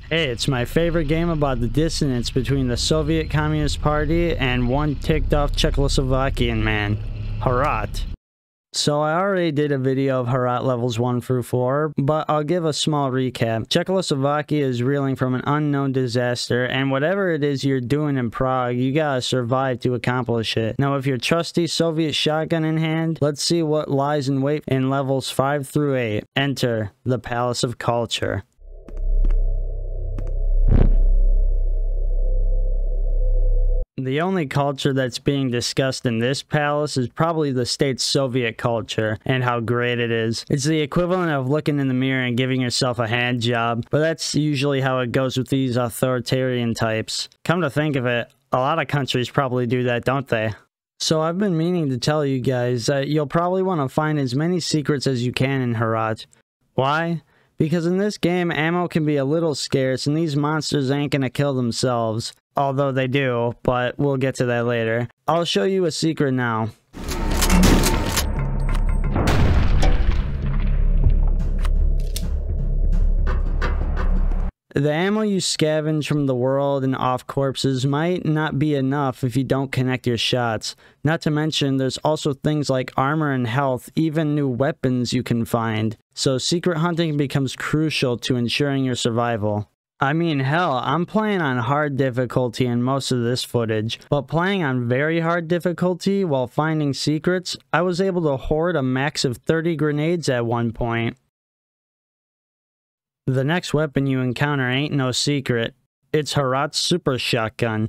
Hey, it's my favorite game about the dissonance between the Soviet Communist Party and one ticked off Czechoslovakian man, HROT. So I already did a video of HROT levels 1 through 4, but I'll give a small recap. Czechoslovakia is reeling from an unknown disaster, and whatever it is you're doing in Prague, you gotta survive to accomplish it. Now with your trusty Soviet shotgun in hand, let's see what lies in wait in levels 5 through 8. Enter the Palace of Culture. The only culture that's being discussed in this palace is probably the state's Soviet culture and how great it is. It's the equivalent of looking in the mirror and giving yourself a hand job, but that's usually how it goes with these authoritarian types. Come to think of it, a lot of countries probably do that, don't they? So I've been meaning to tell you guys that you'll probably want to find as many secrets as you can in HROT. Why? Because in this game, ammo can be a little scarce and these monsters ain't gonna kill themselves. Although they do, but we'll get to that later. I'll show you a secret now. The ammo you scavenge from the world and off corpses might not be enough if you don't connect your shots. Not to mention, there's also things like armor and health, even new weapons you can find. So secret hunting becomes crucial to ensuring your survival. I mean, hell, I'm playing on hard difficulty in most of this footage, but playing on very hard difficulty while finding secrets, I was able to hoard a max of 30 grenades at one point. The next weapon you encounter ain't no secret. It's HROT's super shotgun.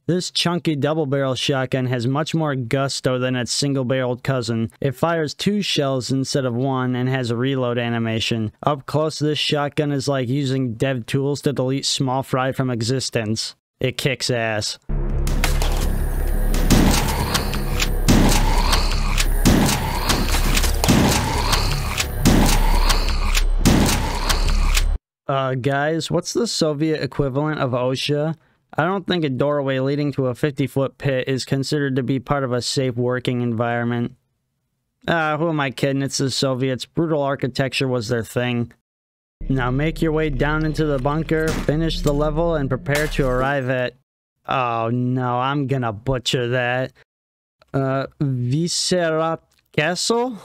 This chunky double-barrel shotgun has much more gusto than its single-barreled cousin. It fires 2 shells instead of 1 and has a reload animation. Up close, this shotgun is like using dev tools to delete small fry from existence. It kicks ass. Guys, what's the Soviet equivalent of OSHA? I don't think a doorway leading to a 50-foot pit is considered to be part of a safe working environment. Who am I kidding? It's the Soviets. Brutal architecture was their thing. Now make your way down into the bunker, finish the level, and prepare to arrive at... Oh no, I'm gonna butcher that. HROT Castle?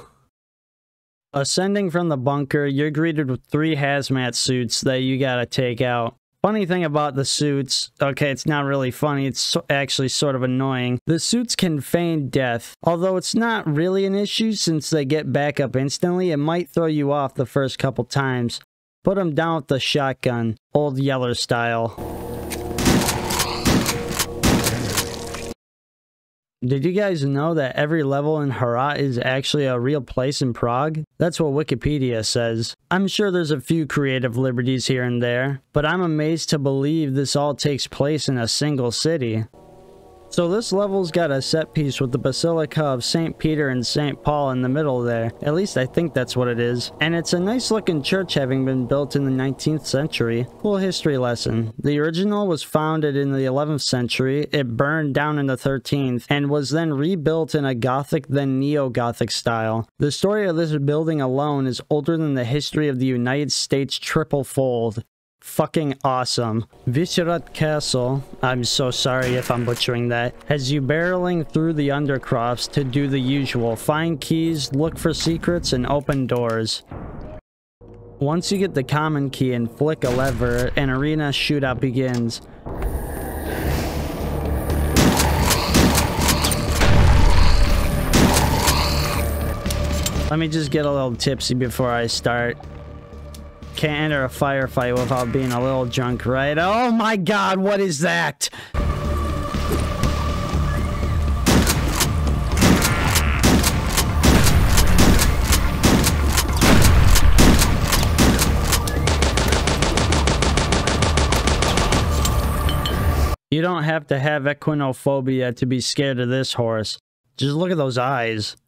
Ascending from the bunker, you're greeted with 3 hazmat suits that you gotta take out. Funny thing about the suits, okay, it's not really funny, it's actually sort of annoying. The suits can feign death. Although it's not really an issue since they get back up instantly, it might throw you off the first couple times. Put them down with the shotgun, old Yeller style. Did you guys know that every level in HROT is actually a real place in Prague? That's what Wikipedia says. I'm sure there's a few creative liberties here and there, but I'm amazed to believe this all takes place in a single city. So this level's got a set piece with the Basilica of St. Peter and St. Paul in the middle there. At least I think that's what it is. And it's a nice looking church having been built in the 19th century. Cool history lesson. The original was founded in the 11th century, it burned down in the 13th, and was then rebuilt in a Gothic then Neo-Gothic style. The story of this building alone is older than the history of the United States triple fold. Fucking awesome. HROT Castle, I'm so sorry if I'm butchering that, has you barreling through the undercrofts to do the usual. Find keys, look for secrets, and open doors. Once you get the common key and flick a lever, an arena shootout begins. Let me just get a little tipsy before I start. Can't enter a firefight without being a little drunk, right? Oh my god, what is that? You don't have to have equinophobia to be scared of this horse. Just look at those eyes.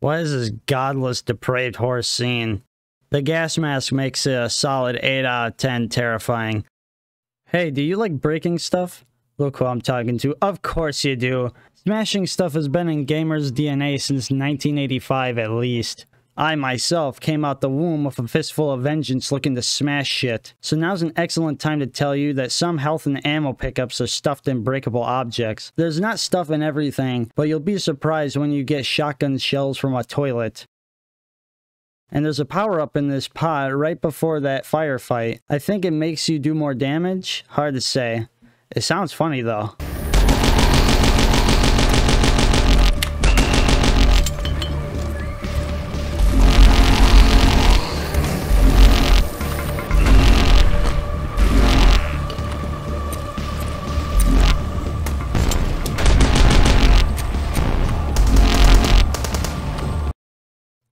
What is this godless, depraved horse scene? The gas mask makes it a solid 8 out of 10 terrifying. Hey, do you like breaking stuff? Look who I'm talking to. Of course you do. Smashing stuff has been in gamers' DNA since 1985 at least. I myself came out the womb with a fistful of vengeance looking to smash shit. So now's an excellent time to tell you that some health and ammo pickups are stuffed in breakable objects. There's not stuff in everything, but you'll be surprised when you get shotgun shells from a toilet. And there's a power-up in this pot right before that firefight. I think it makes you do more damage? Hard to say. It sounds funny though.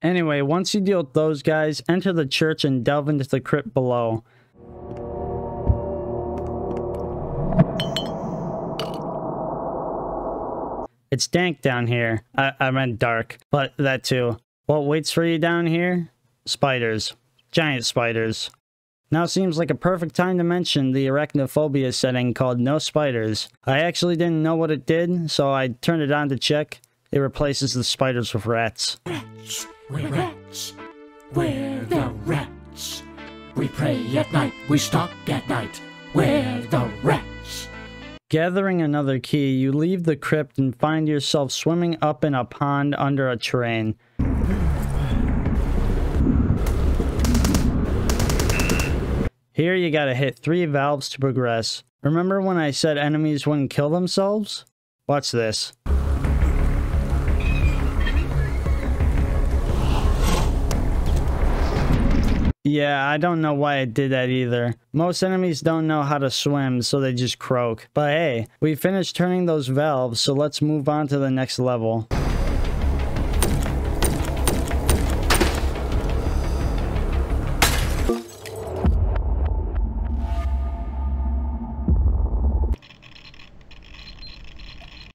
Anyway, once you deal with those guys, enter the church and delve into the crypt below. It's dank down here. I meant dark, but that too. What waits for you down here? Spiders. Giant spiders. Now seems like a perfect time to mention the arachnophobia setting called No Spiders. I actually didn't know what it did, so I turned it on to check. It replaces the spiders with rats. Rats. We're rats. We're the rats. We pray at night. We stalk at night. We're the rats. Gathering another key, you leave the crypt and find yourself swimming up in a pond under a train. Here you gotta hit 3 valves to progress. Remember when I said enemies wouldn't kill themselves? Watch this. Yeah, I don't know why I did that either. Most enemies don't know how to swim, so they just croak. But hey, we finished turning those valves, so let's move on to the next level.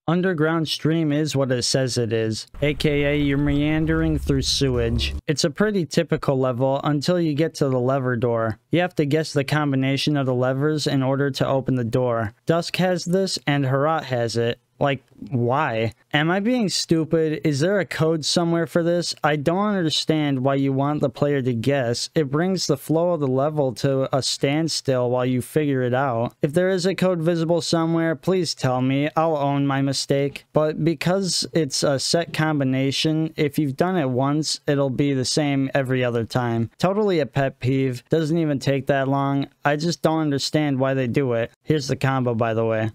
Underground stream is what it says it is, aka you're meandering through sewage. It's a pretty typical level until you get to the lever door. You have to guess the combination of the levers in order to open the door. Dusk has this and HROT has it. Like, why? Am I being stupid? Is there a code somewhere for this? I don't understand why you want the player to guess. It brings the flow of the level to a standstill while you figure it out. If there is a code visible somewhere, please tell me. I'll own my mistake. But because it's a set combination, if you've done it once, it'll be the same every other time. Totally a pet peeve. Doesn't even take that long. I just don't understand why they do it. Here's the combo, by the way.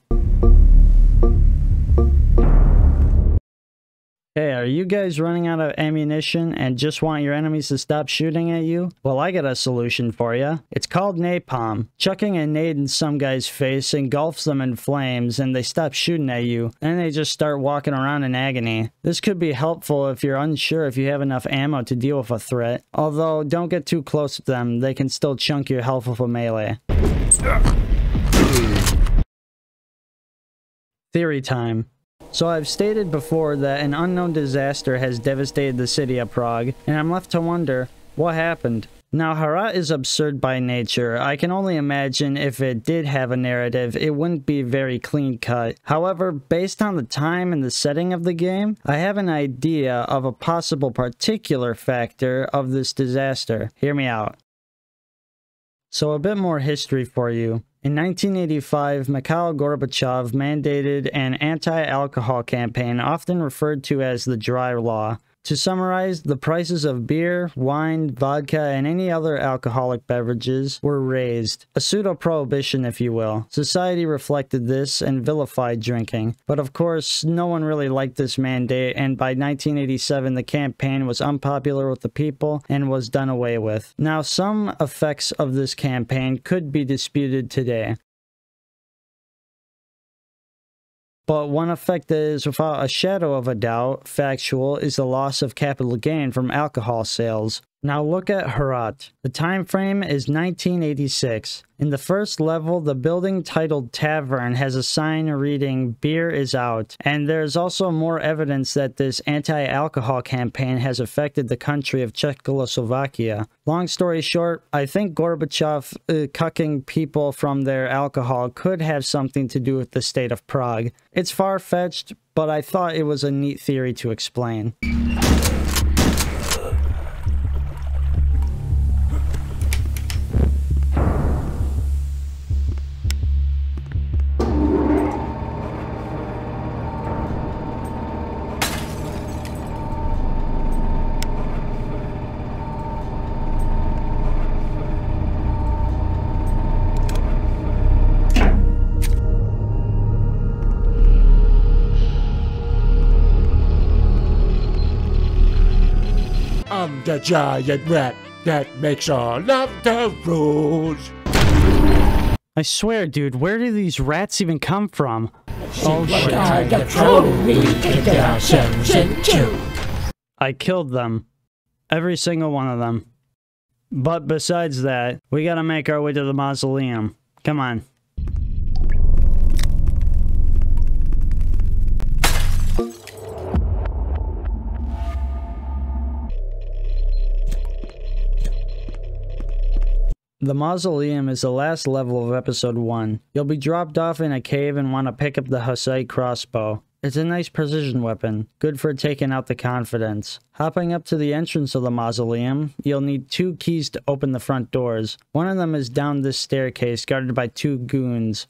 Hey, are you guys running out of ammunition and just want your enemies to stop shooting at you? Well, I got a solution for you. It's called napalm. Chucking a nade in some guy's face engulfs them in flames and they stop shooting at you, and they just start walking around in agony. This could be helpful if you're unsure if you have enough ammo to deal with a threat. Although, don't get too close with them. They can still chunk your health with a melee. Theory time. So I've stated before that an unknown disaster has devastated the city of Prague, and I'm left to wonder, what happened? Now, HROT is absurd by nature. I can only imagine if it did have a narrative, it wouldn't be very clean-cut. However, based on the time and the setting of the game, I have an idea of a possible particular factor of this disaster. Hear me out. So a bit more history for you. In 1985, Mikhail Gorbachev mandated an anti-alcohol campaign often referred to as the Dry Law. To summarize, the prices of beer, wine, vodka, and any other alcoholic beverages were raised. A pseudo-prohibition, if you will. Society reflected this and vilified drinking. But of course, no one really liked this mandate, and by 1987 the campaign was unpopular with the people and was done away with. Now, some effects of this campaign could be disputed today. But one effect that is without a shadow of a doubt factual is the loss of capital gain from alcohol sales. Now look at HROT. The time frame is 1986. In the first level, the building titled Tavern has a sign reading "Beer is out," and there's also more evidence that this anti-alcohol campaign has affected the country of Czechoslovakia. Long story short, I think Gorbachev cucking people from their alcohol could have something to do with the state of Prague. It's far-fetched, but I thought it was a neat theory to explain. the giant rat that makes all of the rules. I swear, dude, where do these rats even come from? Oh shit. What the troll we kicked ourselves into? I killed them. Every single one of them. But besides that, we gotta make our way to the mausoleum. Come on. The mausoleum is the last level of episode 1. You'll be dropped off in a cave and want to pick up the HROT crossbow. It's a nice precision weapon, good for taking out the confidence. Hopping up to the entrance of the mausoleum, you'll need 2 keys to open the front doors. One of them is down this staircase guarded by 2 goons.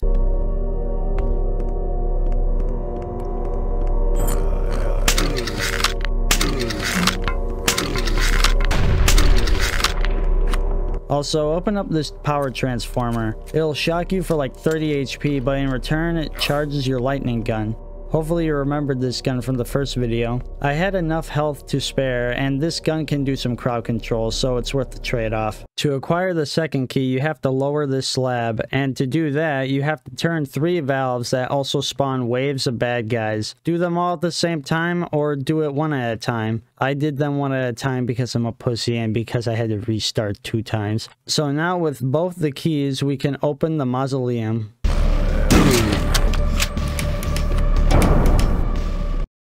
Also, open up this power transformer. It'll shock you for like 30 HP, but in return, it charges your lightning gun. Hopefully you remembered this gun from the first video. I had enough health to spare, and this gun can do some crowd control, so it's worth the trade-off. To acquire the second key, you have to lower this slab, and to do that, you have to turn 3 valves that also spawn waves of bad guys. Do them all at the same time, or do it one at a time. I did them one at a time because I'm a pussy and because I had to restart 2 times. So now with both the keys, we can open the mausoleum.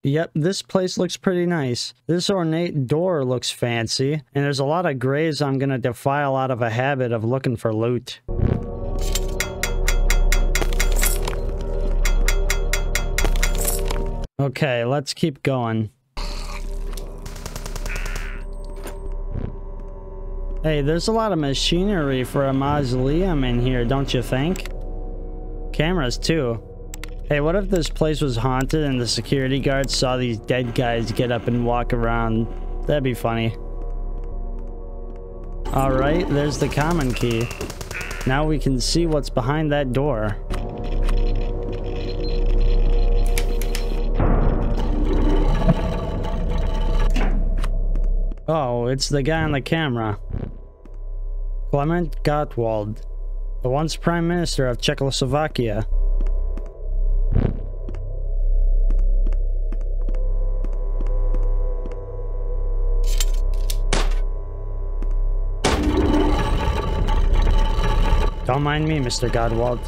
Yep, this place looks pretty nice. This ornate door looks fancy, and there's a lot of graves I'm gonna defile out of a habit of looking for loot. Okay, let's keep going. Hey, there's a lot of machinery for a mausoleum in here, don't you think? Cameras too. Hey, what if this place was haunted and the security guards saw these dead guys get up and walk around? That'd be funny. Alright, there's the common key. Now we can see what's behind that door. Oh, it's the guy on the camera. Klement Gottwald, the once Prime Minister of Czechoslovakia. Don't mind me, Mr. Gottwald.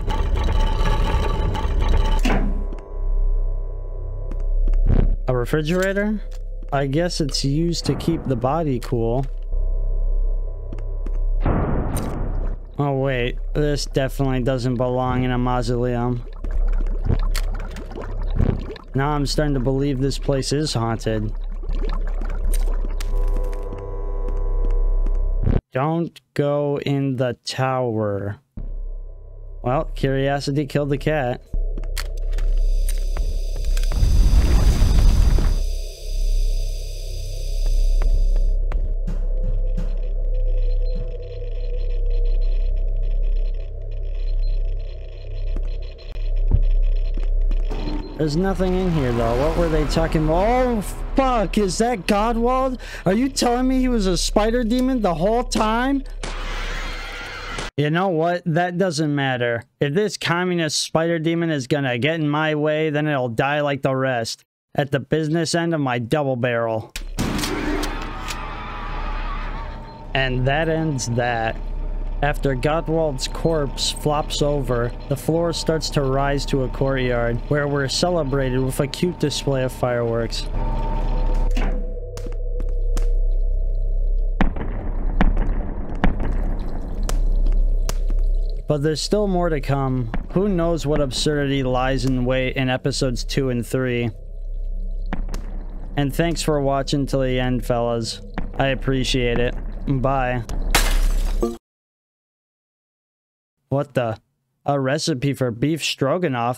A refrigerator? I guess it's used to keep the body cool. Oh wait, this definitely doesn't belong in a mausoleum. Now I'm starting to believe this place is haunted. Don't go in the tower. Well, curiosity killed the cat. There's nothing in here though. What were they talking about? Oh fuck, is that Gottwald? Are you telling me he was a spider demon the whole time? You know what? That doesn't matter. If this communist spider demon is gonna get in my way, then it'll die like the rest. At the business end of my double barrel. And that ends that. After Gottwald's corpse flops over, the floor starts to rise to a courtyard, where we're celebrated with a cute display of fireworks. But there's still more to come. Who knows what absurdity lies in wait in episodes 2 and 3. And thanks for watching till the end, fellas. I appreciate it. Bye. What the? A recipe for beef stroganoff?